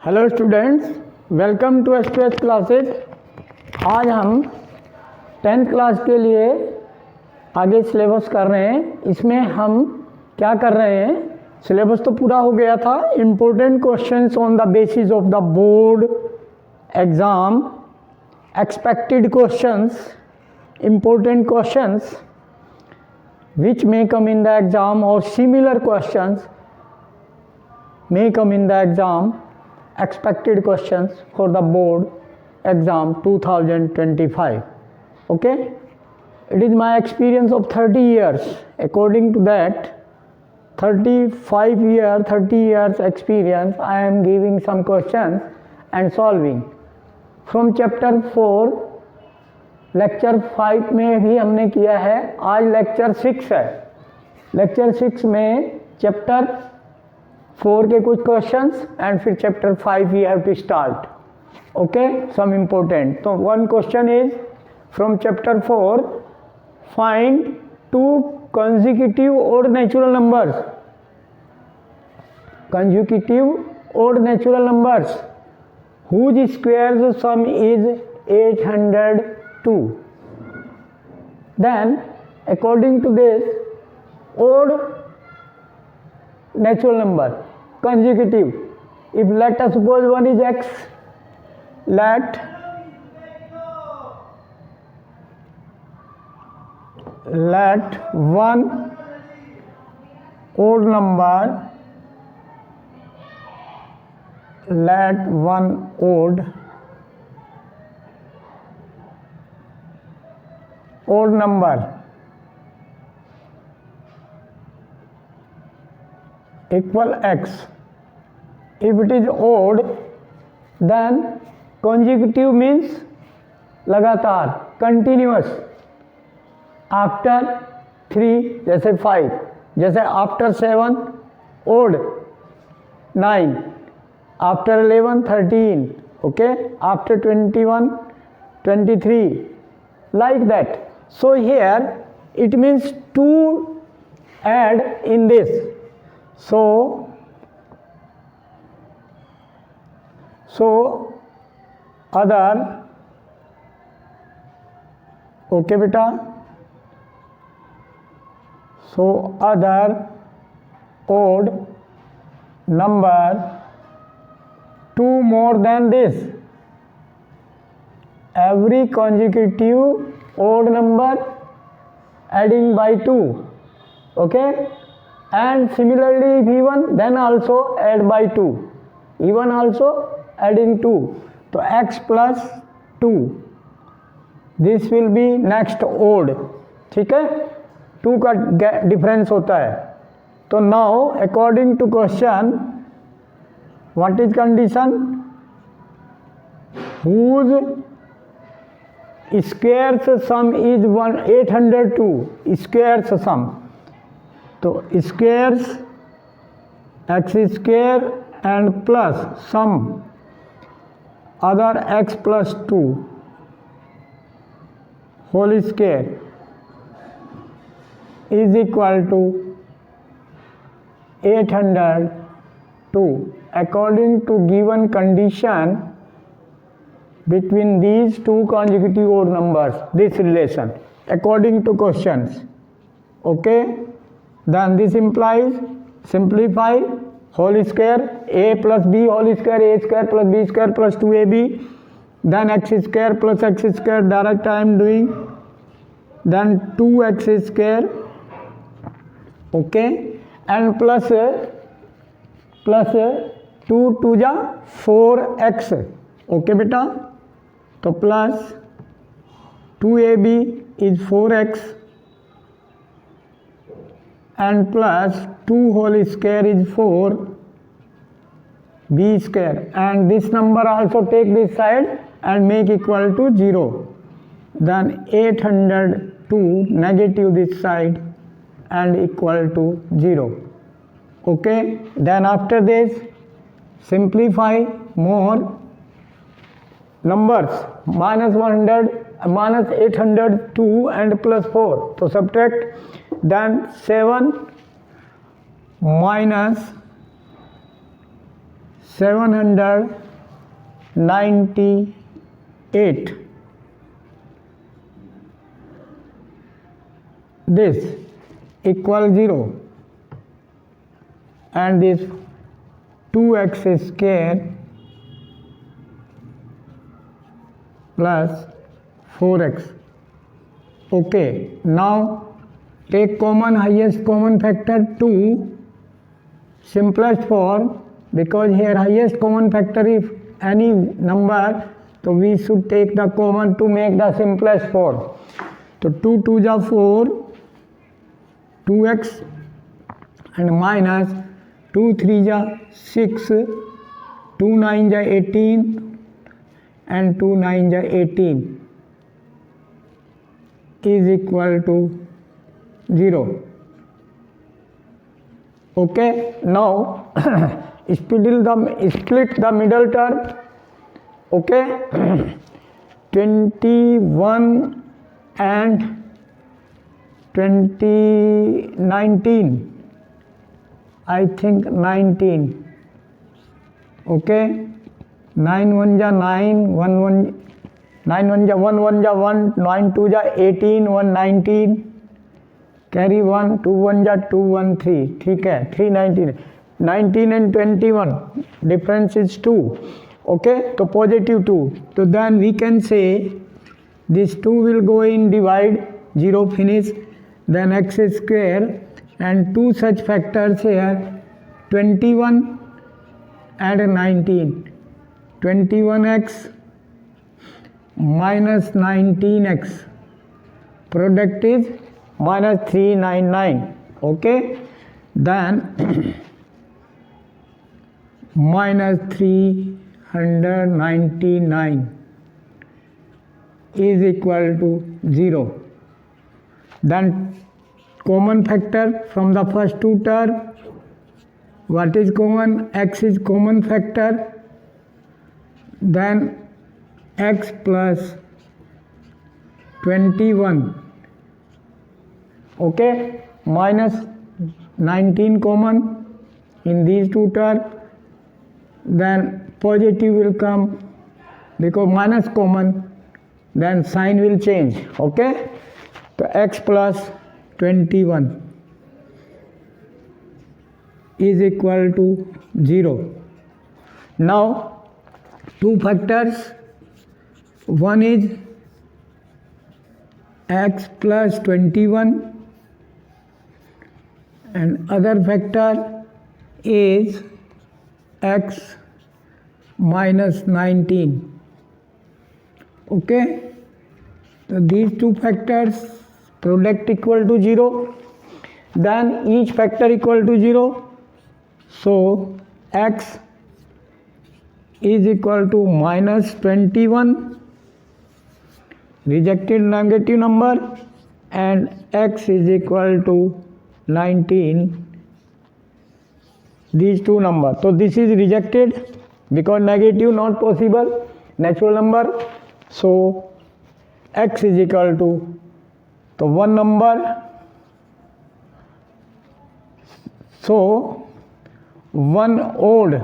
Hello students, welcome to express classes. आज हम 10th class के लिए आगे सिलेबस कर रहे हैं। इसमें हम क्या कर रहे हैं, सिलेबस तो पूरा हो गया था। Important questions on the basis of the board exam, expected questions, important questions which may come in the exam or similar questions may come in the exam, expected questions for the board exam 2025. Okay, it is my experience of 30 years. According to that 30 years experience, I am giving some questions and solving from chapter 4. Lecture 5 में भी हमने किया है, आज lecture 6 है। Lecture 6 में chapter 4 के कुछ क्वेश्चंस एंड फिर chapter 5 we have to start. Okay, some important. तो one question is from chapter 4, find 2 consecutive odd natural numbers. Consecutive odd natural numbers whose squares sum is 802. Then according to this odd natural number consecutive, if let us suppose one is x, let one odd number, let one odd number equal x. If it is odd, then consecutive means लगातार, continuous. After 3 जैसे 5, जैसे after 7 odd 9, after 11 13, okay, after 21 23, like that. So here it means to add in this. So other, okay beta, so other odd number 2 more than this. Every consecutive odd number adding by 2, okay, and similarly if even, then also add by 2, even also adding 2. तो x plus 2, this will be next odd, ठीक है, 2 का difference होता है। तो now according to question, what is condition? Whose squares sum is 802, squares sum. तो squares x square and plus some other x plus 2 whole square is equal to 802 according to given condition between these 2 consecutive odd numbers, this relation according to questions. Okay, then this implies simplify whole square, a plus b whole square, a square plus b square plus 2ab, then x square plus x square, direct I am doing, then 2x square, okay, and plus 2 2 जा 4x, okay beta। तो plus 2ab is 4x and plus 2 whole square is 4b square, and this number also take this side and make equal to 0. Then 802 negative this side and equal to 0. Okay, then after this simplify more numbers, minus 100, minus 802 and plus 4, तो subtract, then 7 minus 798. This equal 0, and this 2x square plus 4x. Okay, now take common highest common factor 2, simplest form, because here highest common factor is any number, so we should take the common to make the simplest form. So 2 2 is 4, 2x, and minus 2 3 is 6, 2 9 is 18, and 2 9 is 18 is equal to 0. Okay, now split the middle term. Okay, 21 and 19, I think 19. Okay, 9 1 ja 9, 1 1, 9 1 ja 1, 1 ja 1, 9 2 ja 18, 1 19, carry 1, 2 1 ja 2, 1 3, ठीक है, 3 19, 19 and 21, difference is 2, okay, so positive 2, so then we can say this 2 will go in divide, 0 finish, then x square, and two such factors here, 21 and 19, 21x minus 19x, product is minus 399, okay, then minus 399 is equal to 0. Then common factor from the first two terms, what is common? X is common factor, then x plus 21, okay, minus 19 common in these two terms, then positive will come because minus common, then sign will change, okay, so x plus 21 is equal to 0. Now two factors, one is x plus 21 and other factor is x minus 19, okay, so these two factors product equal to 0, then each factor equal to 0, so x is equal to minus 21, rejected negative number, and x is equal to 19, these two numbers. So this is rejected because negative not possible, natural number, so x is equal to, so one number, so one odd,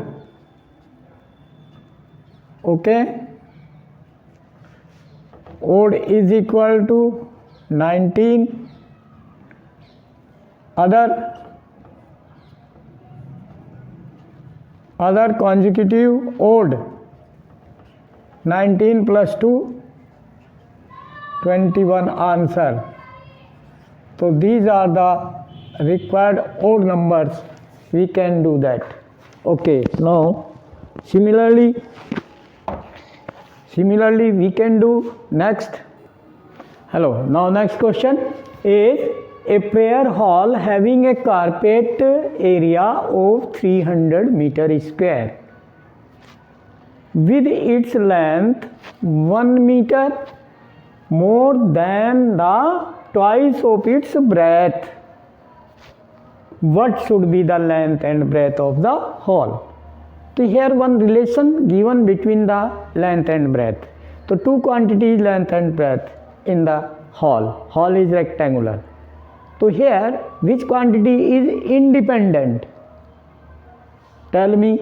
okay, odd is equal to 19, other consecutive odd, 19 plus 2, 21 answer. So these are the required odd numbers, we can do that. Okay, now similarly we can do next. Hello, now next question is a prayer hall having a carpet area of 300 meter square with its length 1 meter more than the twice of its breadth. What should be the length and breadth of the hall? So here one relation given between the length and breadth. So two quantities, length and breadth in the hall. Hall is rectangular. So here which quantity is independent? Tell me.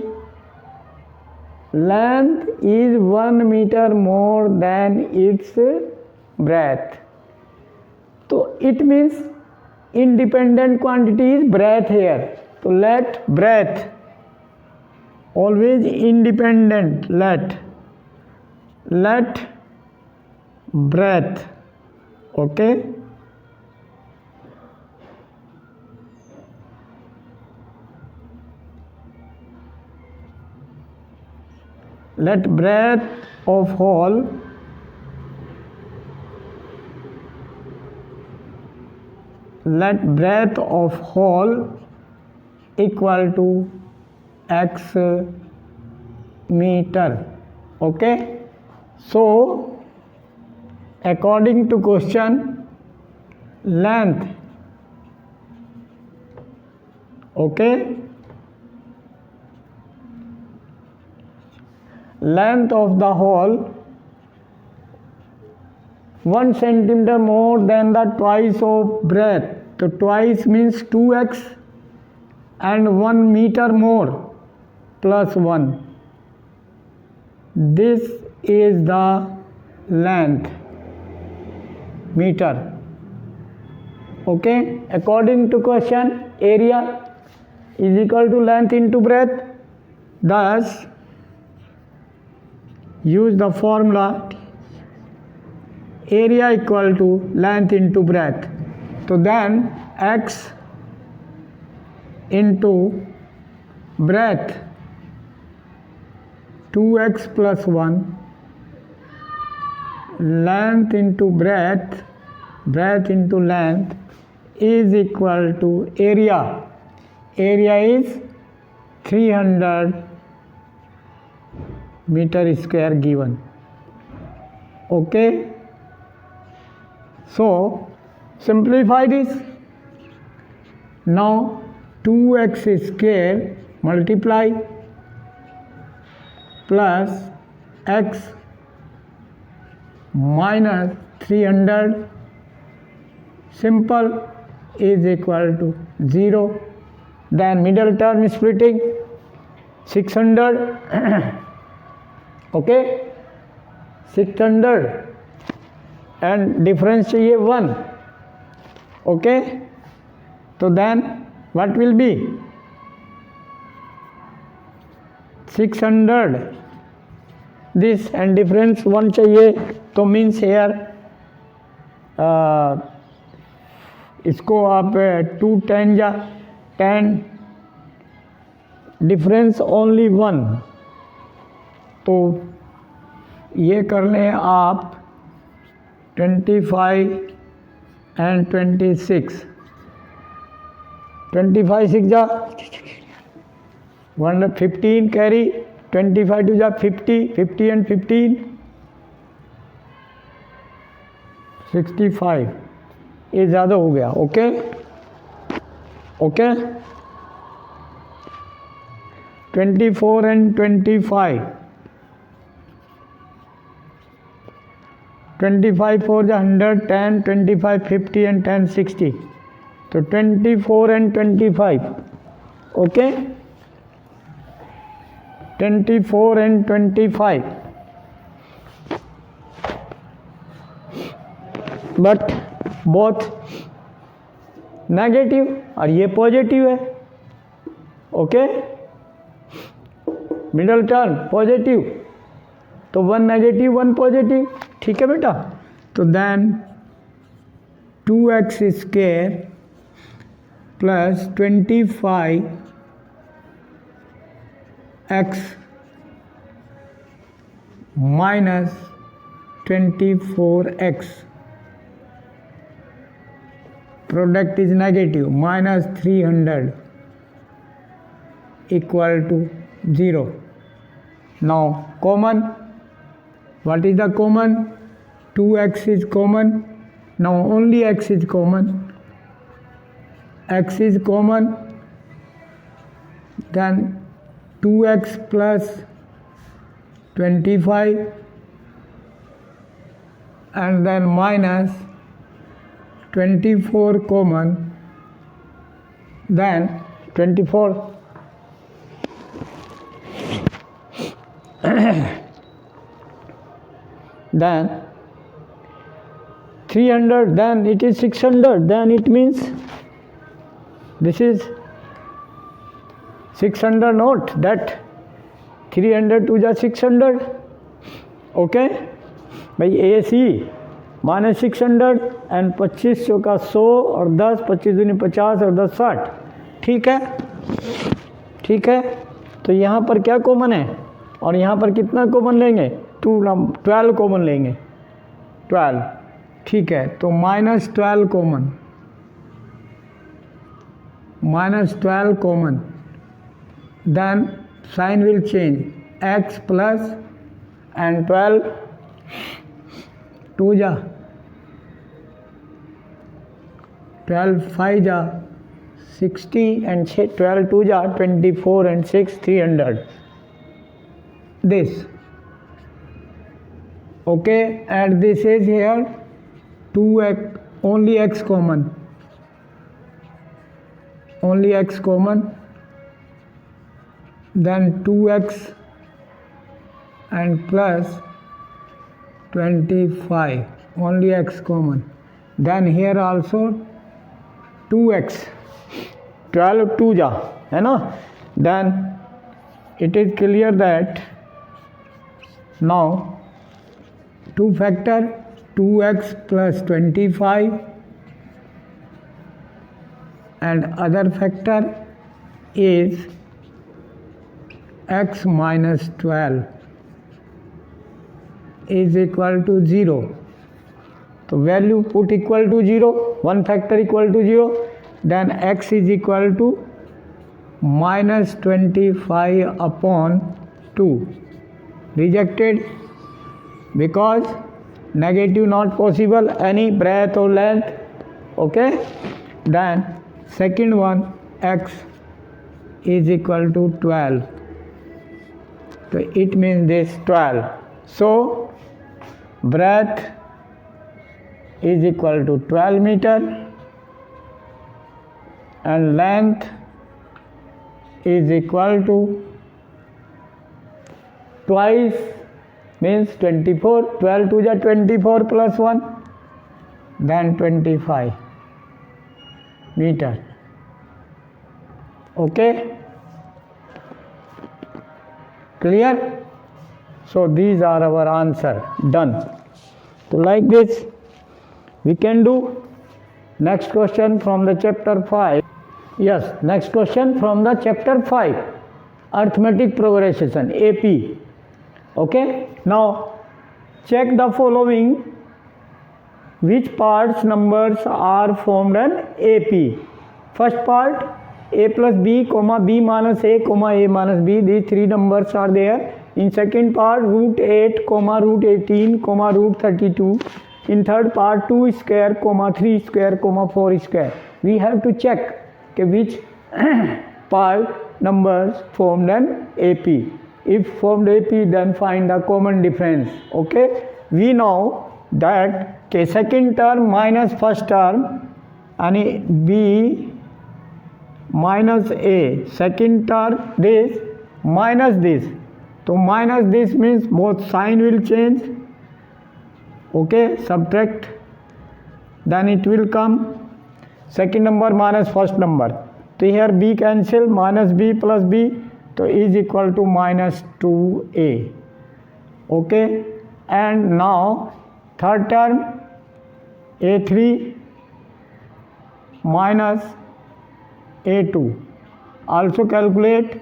length is 1 meter more than its breadth. So it means independent quantity is breadth here. So let breadth always independent, let breadth, okay, let breadth of hole equal to x meter, okay. So according to question, length, okay, length of the hole 1 centimeter more than the twice of breadth. So twice means 2x and 1 meter more plus 1. This is the length, meter, okay. According to question, area is equal to length into breadth. Thus use the formula area equal to length into breadth. So then x into breadth 2x plus 1, length into breadth into length is equal to area. Area is 300 meter square given, okay. So simplify this. Now 2x square multiply plus x minus 300 simple is equal to 0. Then middle term splitting 600 okay, 600 and difference चाहिए 1, okay. So then what will be 600 this and difference 1 चाहिए, तो means here इसको आप 2 10 जा 10 difference only 1, तो ये कर लें आप 25 एंड 26, 25 6 जा 115 कैरी 25 टू जा 50, 50 एंड 15 65, ये ज़्यादा हो गया, ओके ओके 24 एंड 25, 25 4 जा 100 10 25 50 एंड 10 60, तो 24 and 25, okay 24 and 25, but both negative और ये पॉजिटिव है, ओके मिडल टर्म पॉजिटिव, तो 1 नेगेटिव 1 पॉजिटिव, ठीक है बेटा। तो then 2x square plus 25x minus 24x, product is negative, minus 300 equal to 0. Now common, what is the common? 2x is common, now only x is common, x is common, then 2x plus 25 and then minus 24 common, then 24 then 300, then it is 600, then it means this is 600 note, that 300 to the 600. Okay भाई ए सी minus 600 and 25 का 100 और 10, 25 दूनी 50 और 10 60। ठीक है, ठीक है। तो यहाँ पर क्या कॉमन है और यहाँ पर कितना कॉमन लेंगे? 12 कॉमन लेंगे, 12। ठीक है, तो -12 common, -12 common, then sign will change, x plus and 12 2 जा 12 5 जा 60 and 12 2 जा 24 and 6 300 this. Okay, and this is here 2x, only x common, only x common, then 2x and plus 25, only x common, then here also 2x, 12 2 जा है ना, then it is clear that now 2 factor 2x plus 25 and other factor is x minus 12 is equal to 0. तो value put equal to 0, 1 factor equal to 0, then x is equal to -25 upon 2. Rejected because negative not possible any breadth और length. Okay, then second one x is equal to 12. So it means this 12. So breadth is equal to 12 meter and length is equal to twice, means 24. 12 to the 24 plus 1, then 25 meter. Okay, clear? So these are our answer, done. So like this we can do. Next question from the chapter 5. Yes, next question from the chapter 5, arithmetic progression, AP. Okay, now check the following, which parts numbers are formed in AP. First part, a plus b comma b minus a comma a minus b, these three numbers are there. In second part, √8 comma √18 comma √32. In third part, 2 square comma 3 square comma 4 square. We have to check which part numbers formed an AP. If formed AP, then find the common difference. Okay, we know that second term minus first term and b minus a, second term this minus this. So minus this means both sign will change. Okay, subtract, then it will come second number minus first number. So here b cancel, minus b plus b, so is equal to minus 2a. Okay, and now third term a3 minus a2. Also calculate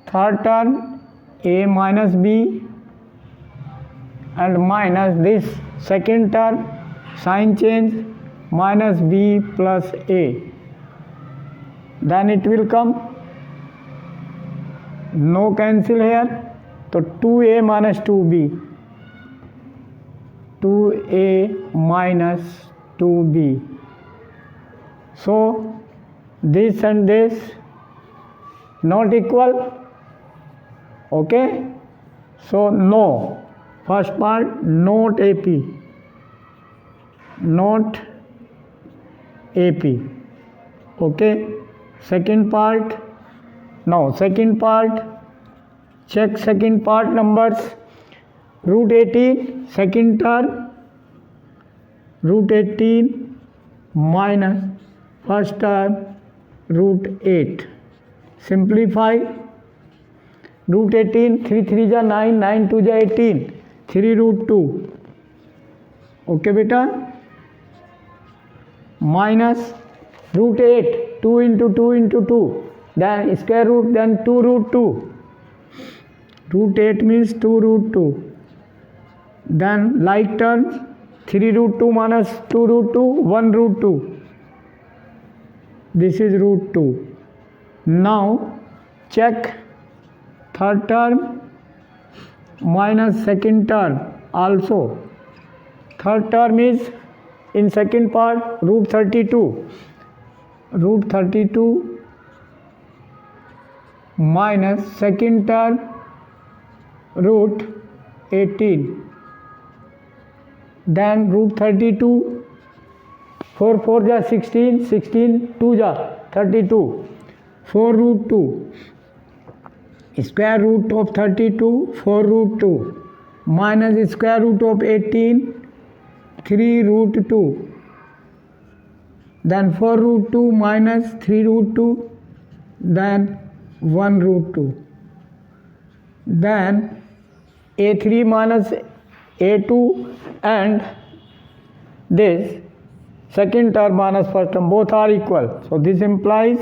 third term a minus b and minus this second term, sign change, minus b plus a, then it will come, no cancel here, so 2a minus 2b, 2a minus 2b. So this and this not equal. Okay, so no, first part not AP, not AP. Okay, second part, now second part, check second part numbers. root 18 second term, root 18 minus first term root 8. Simplify. Root 18 3 3 जा 9, 9 2 जा 18, 3 root 2. Okay बेटा. Minus root 8 2 into 2 into 2, then square root, then 2 root 2. Root 8 means 2 root 2. Then like terms 3 root 2 minus 2 root 2, 1 root 2. This is root 2. Now check third term minus second term also. Third term is in second part root 32. Root 32 minus second term root 18. Then root 32, 4 4 जा 16, 16 2 जा 32, 4 root 2. Square root of 32, 4 root 2 minus square root of 18, 3 root 2. Then 4 root 2 minus 3 root 2, then 1 root 2. Then a3 minus a2 and this second term minus first term, both are equal. So this implies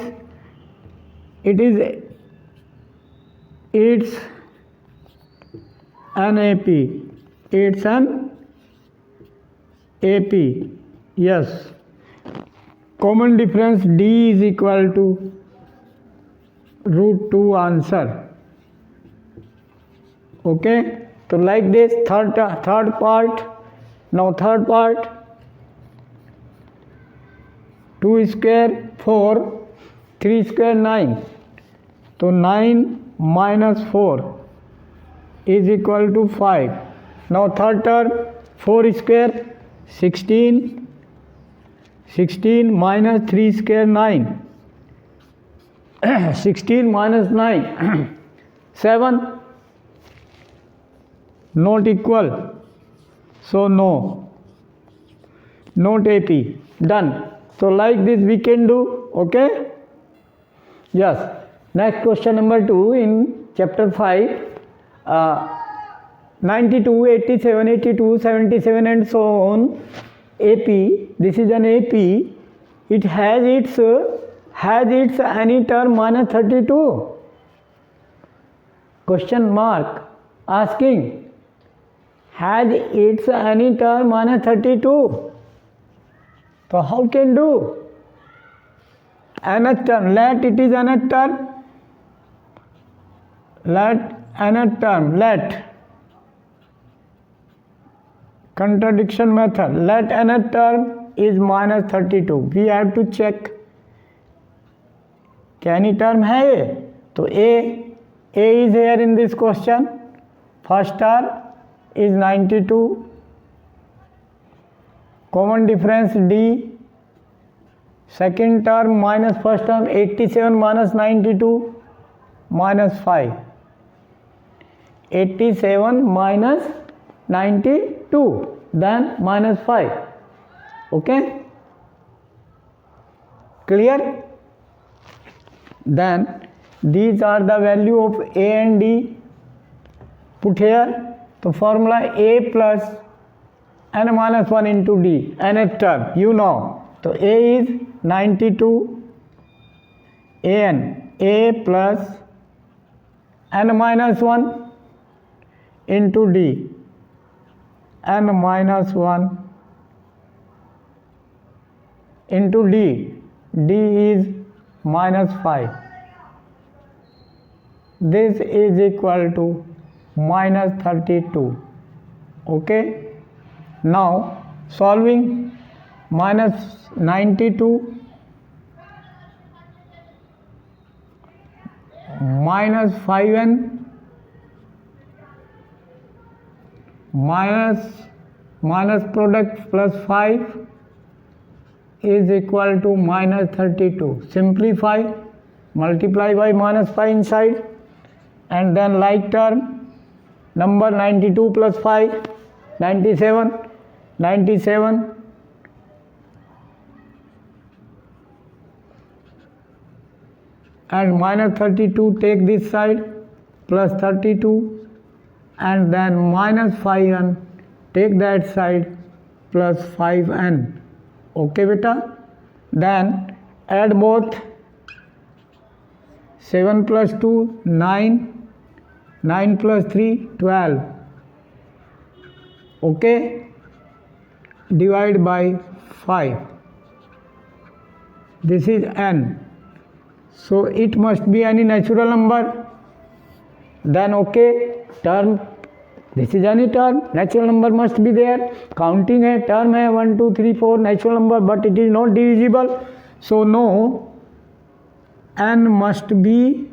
it's an AP. It's an AP. Yes. Common difference D is equal to root 2 answer. Okay. So like this third part. Now third part, 2 square 4, 3 square 9. So 9 minus 4 is equal to 5. Now third term, 4 square 16, 16 minus 3 square 9, 16 minus 9, 7, not equal. So no, not AP. Done. So like this we can do. Okay. Yes. Next question number 2 in chapter 5. 92, 87, 82, 77 and so on. AP. This is an AP. It has its any term minus 32. Question mark. Asking. Has its any term minus 32. So how can do? Nth term. Let it is nth term. Let nth term. Let. Contradiction method. Let nth term is minus 32. We have to check. क्या any term है ये? तो A is here in this question. First term is 92. Common difference D. Second term minus first term 87 minus 92 minus 5. 87 minus 92, then minus 5. Okay? Clear? Then these are the value of A and D. Put here. So formula A plus n minus 1 into D, nth term, you know. So A is 92, A plus n minus 1 into D, n minus 1 into D, D is minus 5. This is equal to minus 32. Okay. Now solving minus 92 minus 5n minus product plus 5 is equal to minus 32. Simplify, multiply by minus 5 inside, and then like term number 92 plus 5, 97, 97, and minus 32 take this side, plus 32, and then minus 5n take that side, plus 5n. Okay beta, then add both. 7 plus 2, 9, 9 plus 3, 12. Okay, divide by 5. This is n. So it must be any natural number. Then okay, term. This is any term. Natural number must be there. Counting है, term है 1, 2, 3, 4 natural number, but it is not divisible. So no. N must be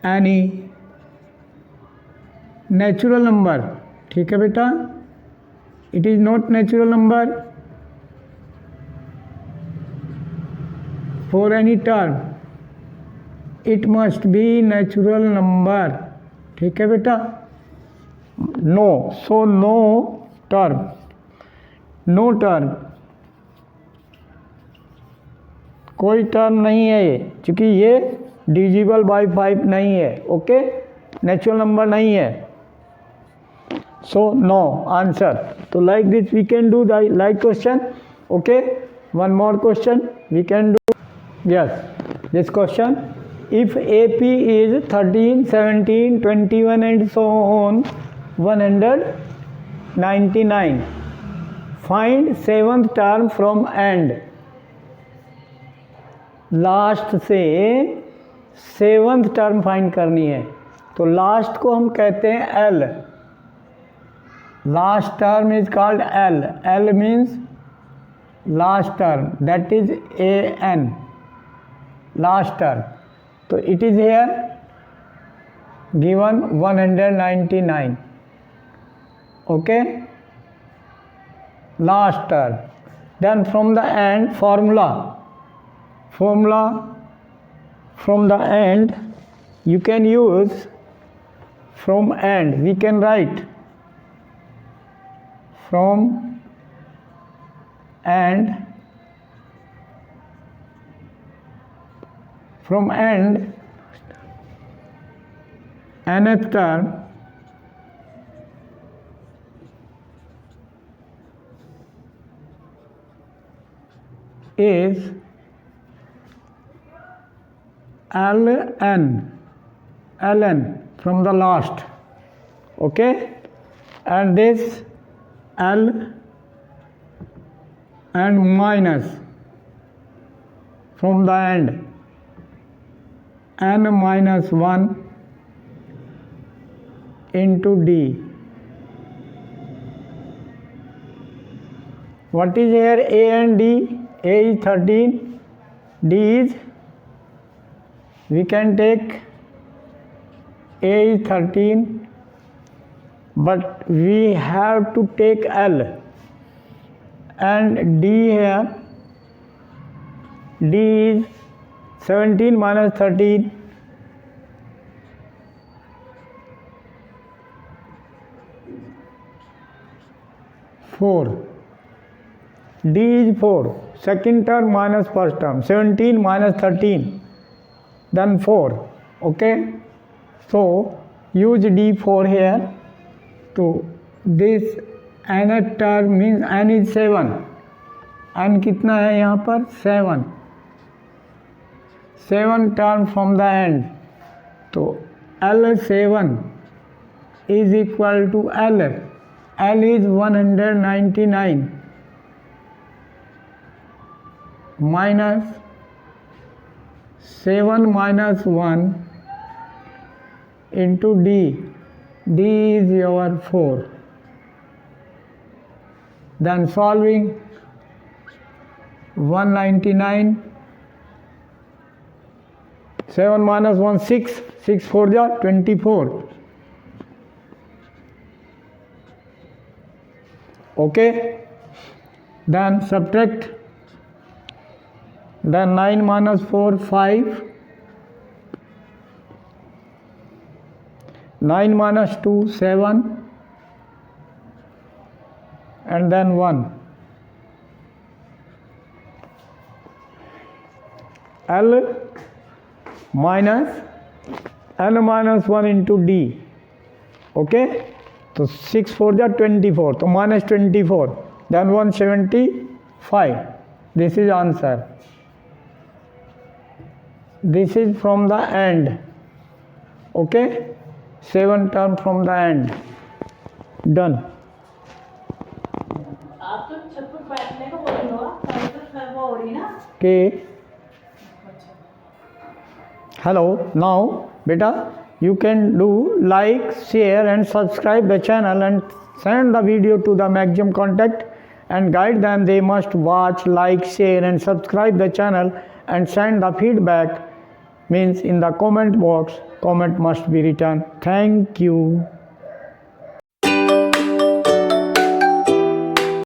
any natural number. ठीक है बेटा, it is not natural number for any term, it must be natural number. ठीक है बेटा, no, so no term, no term, कोई term नहीं है ये, क्योंकि ये डिविजिबल बाय 5 नहीं है. ओके, नेचुरल नंबर नहीं है. So no answer. तो like this we can do the like question. Okay, one more question we can do. Yes, this question, if AP is 13, 17, 21 and so on 199, find seventh term from end. Last से seventh term find करनी है. तो last को हम कहते हैं L. Last term is called L. L means last term, that is a n, last term. तो it is here given 199. Okay, last term. Then from the end formula from the end you can use. From end we can write from end. From end nth term is ln from the last. Okay, and this L and minus from the end n minus 1 into d. What is here a and d? A is 13, d is, we can take a is 13, but we have to take L and d here. D is 17 minus 13, 4. D is 4. Second term minus first term. 17 minus 13. Then 4. Okay, so use D4 here. So this nth term means n is 7. n कितना है यहाँ पर? 7. 7 term from the end. तो L7 is equal to L. L is 199 minus 7 minus 1 into D. D is your 4. Then solving 199, 7 minus 1, 6, 6 4 ja 24. Okay, then subtract then 9 minus 4 5, 9 minus 2 7, and then 1. L minus 1 into D. Okay, so 6 4 जा 24, तो minus 24, then 175. This is answer. This is from the end. Okay, 7 term from the end. Done. आप तो छप्पर बैठने को बोल रहे हो, तो वो हो रही ना। Okay. Hello, now beta you can do like, share and subscribe the channel and send the video to the maximum contact and guide them. They must watch, like, share and subscribe the channel and send the feedback, means in the comment box. Comment must be written. Thank you.